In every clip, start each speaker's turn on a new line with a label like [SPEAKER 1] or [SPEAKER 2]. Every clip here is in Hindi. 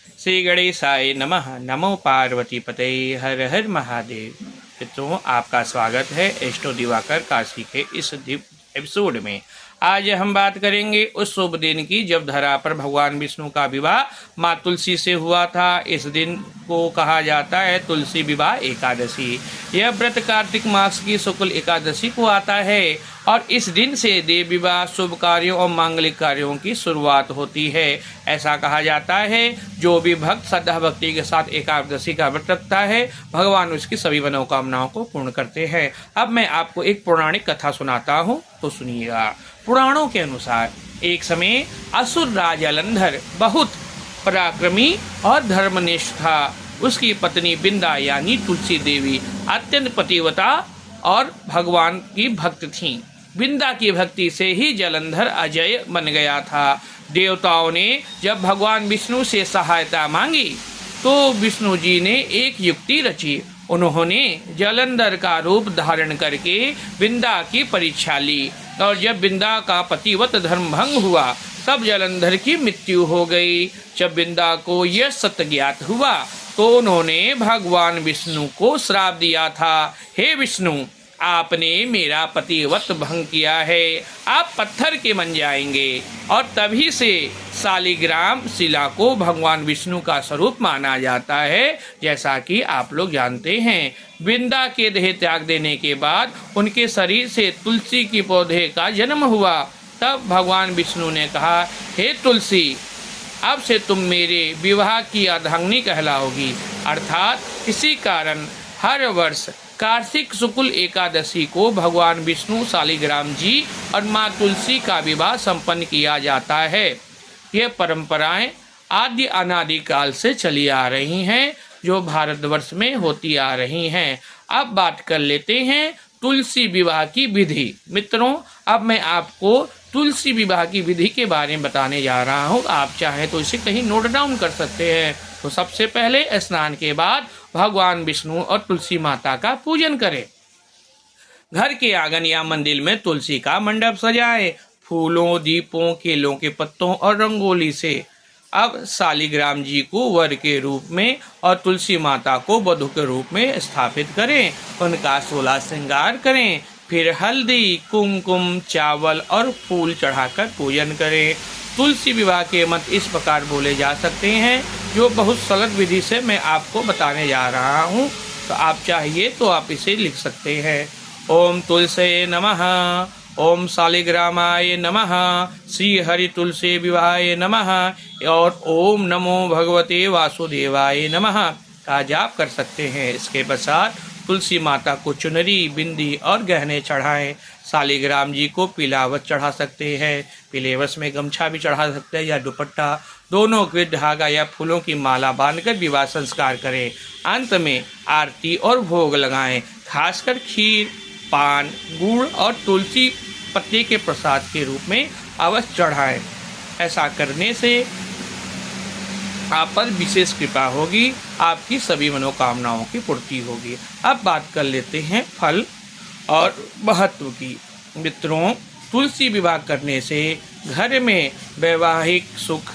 [SPEAKER 1] श्री गणेशाय नमः। नमो पार्वती पते। हर हर महादेव। मित्रों, आपका स्वागत है एस्ट्रो दिवाकर काशी के इस दिव्य एपिसोड में। आज हम बात करेंगे उस शुभ दिन की जब धरा पर भगवान विष्णु का विवाह माँ तुलसी से हुआ था। इस दिन को कहा जाता है तुलसी विवाह एकादशी। यह व्रत कार्तिक मास की शुक्ल एकादशी को आता है और इस दिन से देव विवाह, शुभ कार्यों और मांगलिक कार्यों की शुरुआत होती है। ऐसा कहा जाता है जो भी भक्त श्रद्धा भक्ति के साथ एकादशी का व्रत रखता है, भगवान उसकी सभी मनोकामनाओं को पूर्ण करते हैं। अब मैं आपको एक पौराणिक कथा सुनाता हूँ, तो सुनिएगा। पुराणों के अनुसार एक समय असुर राज जलंधर बहुत पराक्रमी और धर्मनिष्ठ था। उसकी पत्नी बिंदा यानी तुलसी देवी अत्यंत पतिव्रता और भगवान की भक्त थीं। बिंदा की भक्ति से ही जलंधर अजय बन गया था। देवताओं ने जब भगवान विष्णु से सहायता मांगी तो विष्णु जी ने एक युक्ति रची। उन्होंने जलंधर का रूप धारण करके बिंदा की परीक्षा ली और जब बिंदा का पतिव्रत धर्म भंग हुआ तब जलंधर की मृत्यु हो गई। जब बिंदा को यह सत्य ज्ञात हुआ तो उन्होंने भगवान विष्णु को श्राप दिया था, हे विष्णु, आपने मेरा पतिव्रत भंग किया है, आप पत्थर के बन जाएंगे। और तभी से शालिग्राम शिला को भगवान विष्णु का स्वरूप माना जाता है। जैसा कि आप लोग जानते हैं, बिंदा के देह त्याग देने के बाद उनके शरीर से तुलसी की पौधे का जन्म हुआ। तब भगवान विष्णु ने कहा, हे तुलसी, अब से तुम मेरे विवाह की अर्धांगिनी कहलाओगी। अर्थात इसी कारण हर वर्ष कार्तिक शुक्ल एकादशी को भगवान विष्णु, शालिग्राम जी और माँ तुलसी का विवाह संपन्न किया जाता है। ये परंपराएं आदि अनादि काल से चली आ रही हैं, जो भारतवर्ष में होती आ रही हैं। अब बात कर लेते हैं तुलसी विवाह की विधि। मित्रों, अब मैं आपको तुलसी विवाह की विधि के बारे में बताने जा रहा हूँ। आप चाहें तो इसे कहीं नोट डाउन कर सकते हैं। तो सबसे पहले स्नान के बाद भगवान विष्णु और तुलसी माता का पूजन करें। घर के आंगन या मंदिर में तुलसी का मंडप सजाएं, फूलों, दीपों, केलों के पत्तों और रंगोली से। अब शालिग्राम जी को वर के रूप में और तुलसी माता को वधू के रूप में स्थापित करें। उनका 16 श्रृंगार करें। फिर हल्दी, कुमकुम, चावल और फूल चढ़ाकर पूजन करें। तुलसी विवाह के मंत्र इस प्रकार बोले जा सकते हैं, जो बहुत सरल विधि से मैं आपको बताने जा रहा हूँ। तो आप चाहिए तो आप इसे लिख सकते हैं। ओम तुलसे नमः, ओम शालिग्रामाय नमः, श्री हरि तुलसी विवाहाय नमः और ओम नमो भगवते वासुदेवाय नमः का जाप कर सकते हैं। इसके पश्चात तुलसी माता को चुनरी, बिंदी और गहने चढ़ाएं। शालिग्राम जी को पीला वस्त्र चढ़ा सकते हैं। पीले वस्त्र में गमछा भी चढ़ा सकते हैं या दुपट्टा। दोनों के धागा या फूलों की माला बांधकर विवाह संस्कार करें। अंत में आरती और भोग लगाएं। खासकर खीर, पान, गुड़ और तुलसी पत्ते के प्रसाद के रूप में अवश्य चढ़ाएं। ऐसा करने से आप पर विशेष कृपा होगी, आपकी सभी मनोकामनाओं की पूर्ति होगी। अब बात कर लेते हैं फल और महत्व की। मित्रों, तुलसी विवाह करने से घर में वैवाहिक सुख,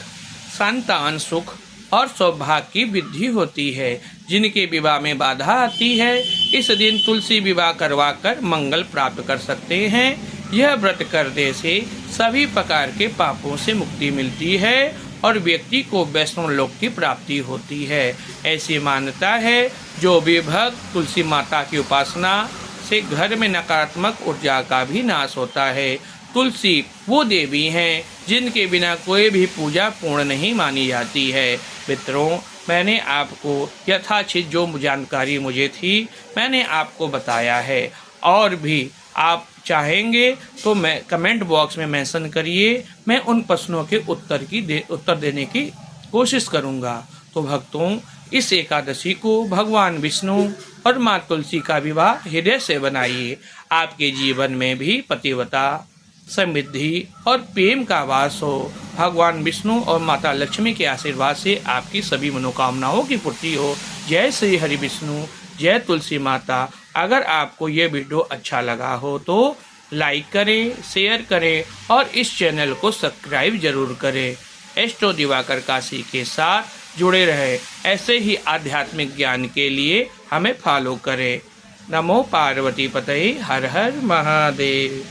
[SPEAKER 1] संतान सुख और सौभाग्य की वृद्धि होती है। जिनके विवाह में बाधा आती है, इस दिन तुलसी विवाह करवाकर मंगल प्राप्त कर सकते हैं। यह व्रत करने से सभी प्रकार के पापों से मुक्ति मिलती है और व्यक्ति को वैष्णव लोक की प्राप्ति होती है। ऐसी मान्यता है जो भी भक्त तुलसी माता की उपासना से घर में नकारात्मक ऊर्जा का भी नाश होता है। तुलसी वो देवी हैं जिनके बिना कोई भी पूजा पूर्ण नहीं मानी जाती है। मित्रों, मैंने आपको यथाचित जो जानकारी मुझे थी मैंने आपको बताया है। और भी आप चाहेंगे तो मैं कमेंट बॉक्स में मेंशन करिए, मैं उन प्रश्नों के उत्तर देने की कोशिश करूंगा। तो भक्तों, इस एकादशी को भगवान विष्णु और माँ तुलसी का विवाह हृदय से बनाइए। आपके जीवन में भी पतिव्रता, समृद्धि और प्रेम का वास हो। भगवान विष्णु और माता लक्ष्मी के आशीर्वाद से आपकी सभी मनोकामनाओं की पूर्ति हो। जय श्री हरि विष्णु, जय तुलसी माता। अगर आपको ये वीडियो अच्छा लगा हो तो लाइक करें, शेयर करें और इस चैनल को सब्सक्राइब जरूर करें। एस्ट्रो दिवाकर काशी के साथ जुड़े रहे। ऐसे ही आध्यात्मिक ज्ञान के लिए हमें फॉलो करें। नमो पार्वती पतये, हर हर महादेव।